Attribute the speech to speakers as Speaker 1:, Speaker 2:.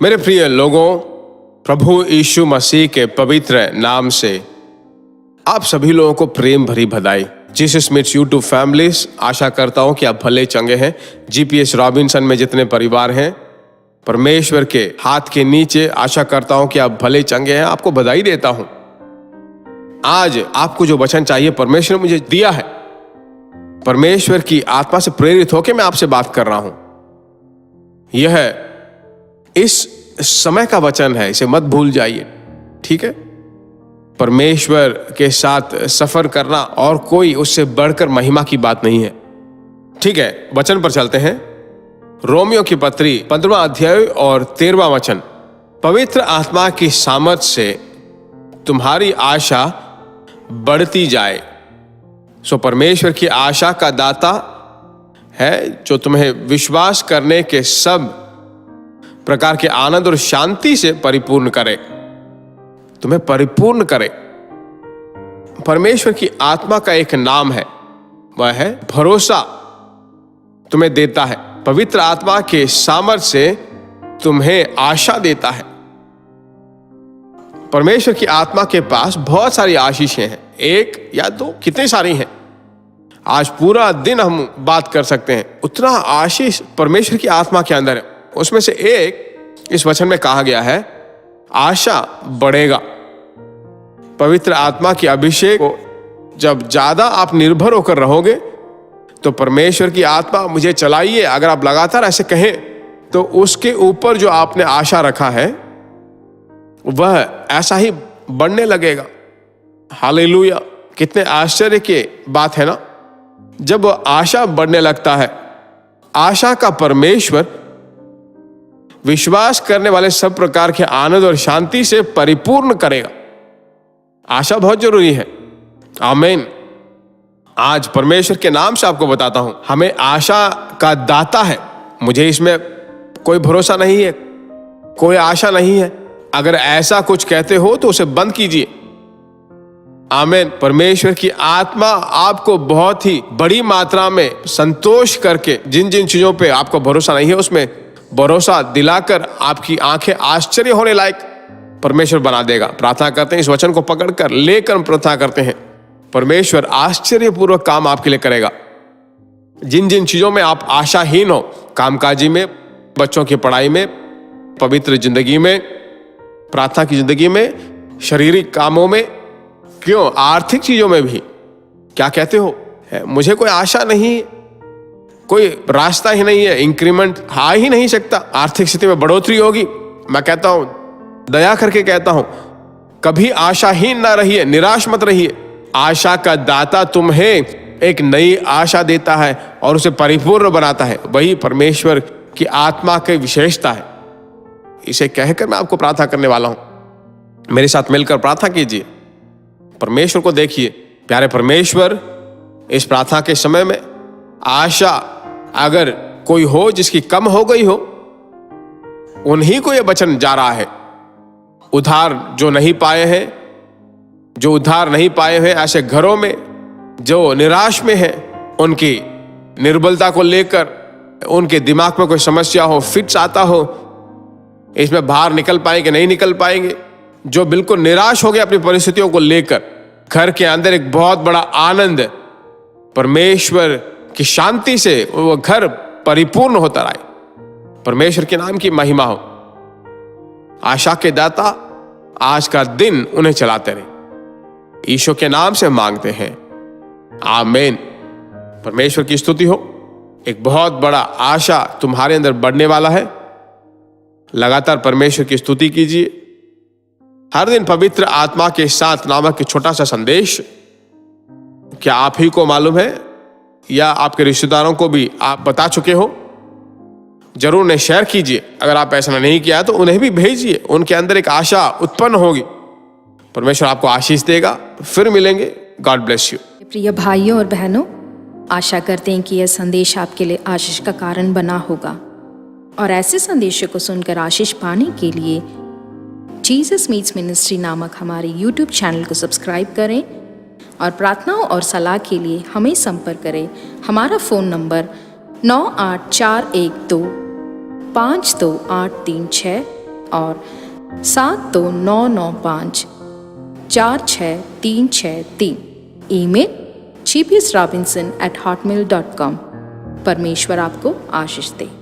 Speaker 1: मेरे प्रिय लोगों, प्रभु यीशु मसीह के पवित्र नाम से आप सभी लोगों को प्रेम भरी बधाई। जीसस मीट्स यूट्यूब फैमिलीज, आशा करता हूं कि आप भले चंगे हैं। जीपीएस रॉबिन्सन में जितने परिवार हैं, परमेश्वर के हाथ के नीचे, आशा करता हूं कि आप भले चंगे हैं। आपको बधाई देता हूं। आज आपको जो वचन चाहिए परमेश्वर ने मुझे दिया है। परमेश्वर की आत्मा से प्रेरित होकर मैं आपसे बात कर रहा हूं। यह इस समय का वचन है, इसे मत भूल जाइए, ठीक है। परमेश्वर के साथ सफर करना और कोई उससे बढ़कर महिमा की बात नहीं है, ठीक है। वचन पर चलते हैं। रोमियो की पत्री 15वां अध्याय और 13वां वचन। पवित्र आत्मा की सामर्थ से तुम्हारी आशा बढ़ती जाए। सो परमेश्वर की आशा का दाता है जो तुम्हें विश्वास करने के सब प्रकार के आनंद और शांति से परिपूर्ण करे, तुम्हें परिपूर्ण करे। परमेश्वर की आत्मा का एक नाम है, वह है भरोसा। तुम्हें देता है पवित्र आत्मा के सामर्थ्य से तुम्हें आशा देता है। परमेश्वर की आत्मा के पास बहुत सारी आशीषें हैं, एक या दो, कितनी सारी हैं। आज पूरा दिन हम बात कर सकते हैं, उतना आशीष परमेश्वर की आत्मा के अंदर है। उसमें से एक इस वचन में कहा गया है, आशा बढ़ेगा। पवित्र आत्मा की अभिषेक को जब ज्यादा आप निर्भर होकर रहोगे तो परमेश्वर की आत्मा मुझे चलाइए, अगर आप लगातार ऐसे कहें तो उसके ऊपर जो आपने आशा रखा है वह ऐसा ही बढ़ने लगेगा। हालेलुया। कितने आश्चर्य की बात है ना। जब आशा बढ़ने लगता है, आशा का परमेश्वर विश्वास करने वाले सब प्रकार के आनंद और शांति से परिपूर्ण करेगा। आशा बहुत जरूरी है। आमीन। आज परमेश्वर के नाम से आपको बताता हूं, हमें आशा का दाता है। मुझे इसमें कोई भरोसा नहीं है, कोई आशा नहीं है। अगर ऐसा कुछ कहते हो तो उसे बंद कीजिए। आमीन। परमेश्वर की आत्मा आपको बहुत ही बड़ी मात्रा में संतोष करके, जिन जिन चीजों पे आपको भरोसा नहीं है उसमें भरोसा दिलाकर आपकी आंखें आश्चर्य होने लायक परमेश्वर बना देगा। प्रार्थना करते हैं, इस वचन को पकड़कर लेकर प्रार्थना करते हैं, परमेश्वर आश्चर्यपूर्वक काम आपके लिए करेगा। जिन जिन चीजों में आप आशाहीन हो, कामकाजी में, बच्चों की पढ़ाई में, पवित्र जिंदगी में, प्रार्थना की जिंदगी में, शारीरिक कामों में, क्यों आर्थिक चीजों में भी, क्या कहते हो, मुझे कोई आशा नहीं, कोई रास्ता ही नहीं है, इंक्रीमेंट आ ही नहीं सकता, आर्थिक स्थिति में बढ़ोतरी होगी। मैं कहता हूं, दया करके कहता हूं, कभी आशाहीन ना रहिए, निराश मत रहिए। आशा का दाता तुम्हें एक नई आशा देता है और उसे परिपूर्ण बनाता है। वही परमेश्वर की आत्मा की विशेषता है। इसे कहकर मैं आपको प्रार्थना करने वाला हूं। मेरे साथ मिलकर प्रार्थना कीजिए, परमेश्वर को देखिए। प्यारे परमेश्वर, इस प्रार्थना के समय में आशा अगर कोई हो जिसकी कम हो गई हो, उन्हीं को यह वचन जा रहा है। उद्धार जो नहीं पाए हैं, जो उद्धार नहीं पाए हैं, ऐसे घरों में जो निराश में हैं, उनकी निर्बलता को लेकर, उनके दिमाग में कोई समस्या हो, फिट्स आता हो, इसमें बाहर निकल पाएंगे नहीं निकल पाएंगे, जो बिल्कुल निराश हो गए अपनी परिस्थितियों को लेकर, घर के अंदर एक बहुत बड़ा आनंद, परमेश्वर की शांति से वो घर परिपूर्ण होता रहे। परमेश्वर के नाम की महिमा हो। आशा के दाता आज का दिन उन्हें चलाते रहे। ईशो के नाम से मांगते हैं, आमीन। परमेश्वर की स्तुति हो। एक बहुत बड़ा आशा तुम्हारे अंदर बढ़ने वाला है। लगातार परमेश्वर की स्तुति कीजिए। हर दिन पवित्र आत्मा के साथ नामक छोटा सा संदेश, क्या आप ही को मालूम है या आपके रिश्तेदारों को भी आप बता चुके हो? जरूर उन्हें शेयर कीजिए। अगर आप ऐसा नहीं किया तो उन्हें भी भेजिए। उनके अंदर एक आशा उत्पन्न होगी। परमेश्वर आपको आशीष देगा। फिर मिलेंगे। God bless you.
Speaker 2: प्रिय भाइयों और बहनों, आशा करते हैं कि यह संदेश आपके लिए आशीष का कारण बना होगा। और ऐसे संदेशों को सुनकर आशीष पाने के लिए जीसस मीट्स मिनिस्ट्री नामक हमारे यूट्यूब चैनल को सब्सक्राइब करें और प्रार्थनाओं और सलाह के लिए हमें संपर्क करें। हमारा फ़ोन नंबर 9841252836 और 7299546363। Email gbsrobinson@hotmail.com। परमेश्वर आपको आशीष दे।